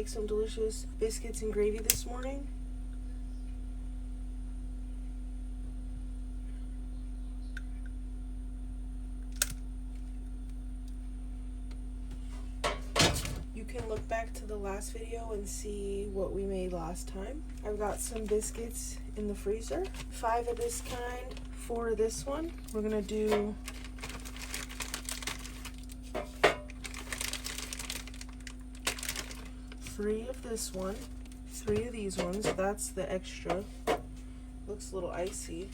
make some delicious biscuits and gravy this morning. You can look back to the last video and see what we made last time. I've got some biscuits in the freezer. 5 of this kind, 4 of this one. We're gonna do three of this one, 3 of these ones. That's the extra. Looks a little icy.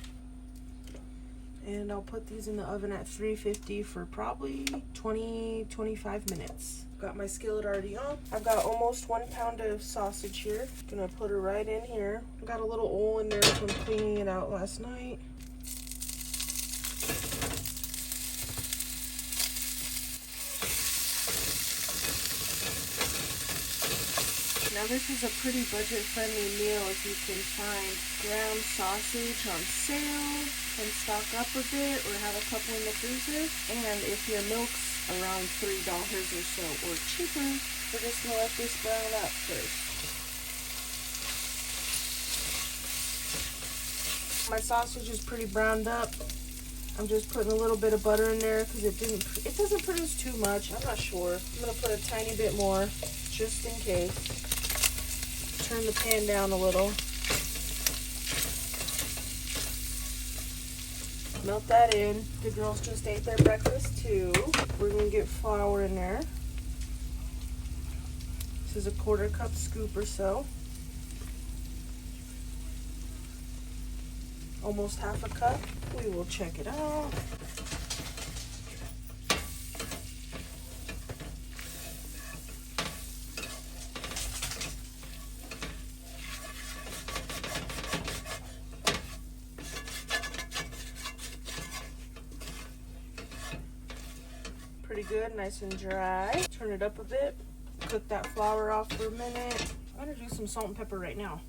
And I'll put these in the oven at 350 for probably 20-25 minutes. Got my skillet already on. I've got almost 1 pound of sausage here. Gonna put her right in here. Got a little oil in there from cleaning it out last night. Now this is a pretty budget-friendly meal if you can find ground sausage on sale and stock up a bit or have a couple in the freezer. And if your milk's around $3 or so or cheaper, we're just gonna let this brown up first. My sausage is pretty browned up. I'm just putting a little bit of butter in there because it doesn't produce too much. I'm not sure. I'm gonna put a tiny bit more just in case. Turn the pan down a little. Melt that in. The girls just ate their breakfast too. We're gonna get flour in there. This is a 1/4 cup scoop or so. Almost 1/2 cup. We will check it out. Pretty good, nice and dry. Turn it up a bit. Cook that flour off for a minute. I'm gonna do some salt and pepper right now.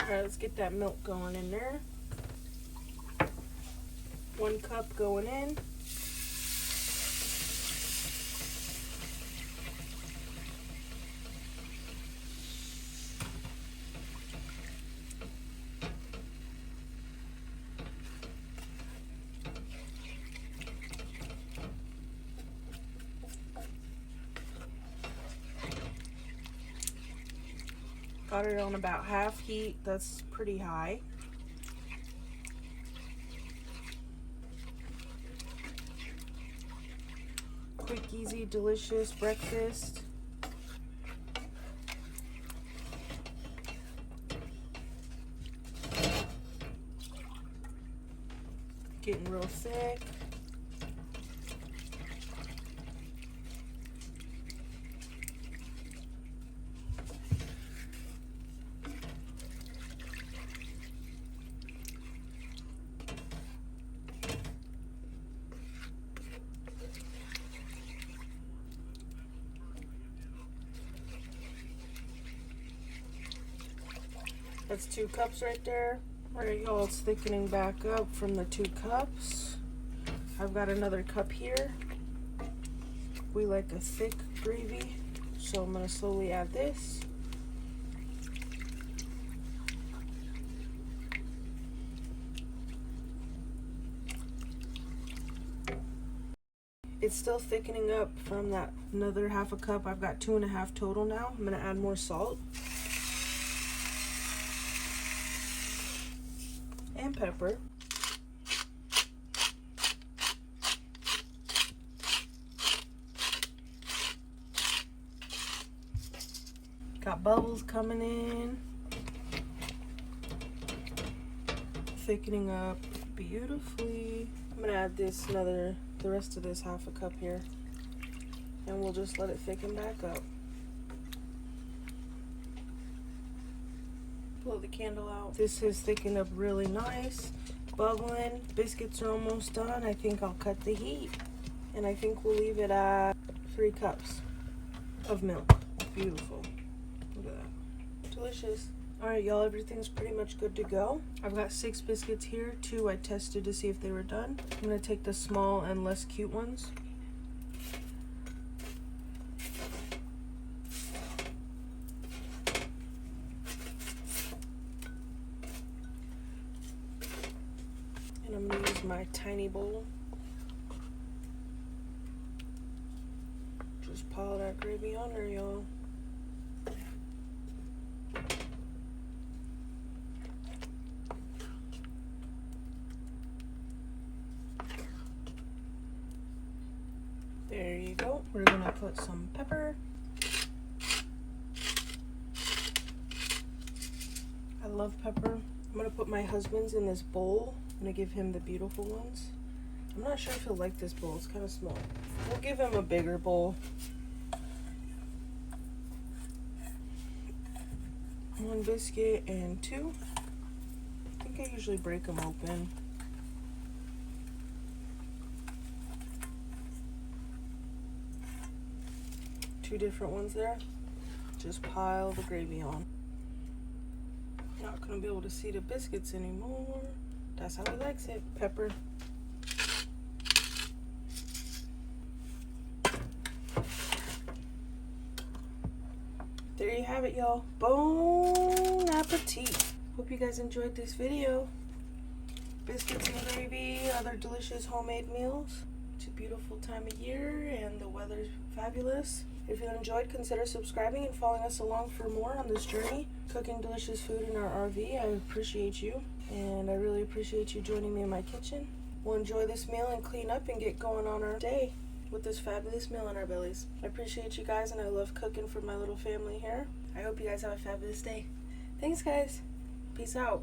Alright, let's get that milk going in there. 1 cup going in. Got it on about half heat. That's pretty high. Quick, easy, delicious breakfast. Getting real thick. That's 2 cups right there. There you go, it's thickening back up from the 2 cups. I've got another cup here. We like a thick gravy, so I'm gonna slowly add this. It's still thickening up from that another 1/2 cup. I've got 2 1/2 total now. I'm gonna add more salt. And pepper. Got bubbles coming in. Thickening up beautifully. I'm gonna add the rest of this 1/2 cup here. And we'll just let it thicken back up. Blow the candle out. This has thickened up really nice. bubbling. Biscuits are almost done. I think I'll cut the heat. And I think we'll leave it at 3 cups of milk. Beautiful. Look at that. Delicious. Alright, y'all, everything's pretty much good to go. I've got 6 biscuits here. 2 I tested to see if they were done. I'm going to take the small and less cute ones. And I'm going to use my tiny bowl. Just pile that gravy on there, y'all. There you go. We're gonna put some pepper. I love pepper. I'm gonna put my husband's in this bowl. I'm gonna give him the beautiful ones. I'm not sure if he'll like this bowl. It's kind of small. We'll give him a bigger bowl. 1 biscuit and 2. I think I usually break them open. Two different ones there. Just pile the gravy on. Not gonna be able to see the biscuits anymore. That's how he likes it. Pepper. There you have it, y'all. Bon appetit. Hope you guys enjoyed this video. Biscuits and gravy, other delicious homemade meals. It's a beautiful time of year and the weather's fabulous. If you enjoyed, consider subscribing and following us along for more on this journey. Cooking delicious food in our RV. I appreciate you. And I really appreciate you joining me in my kitchen. We'll enjoy this meal and clean up and get going on our day with this fabulous meal in our bellies. I appreciate you guys, and I love cooking for my little family here. I hope you guys have a fabulous day. Thanks, guys. Peace out.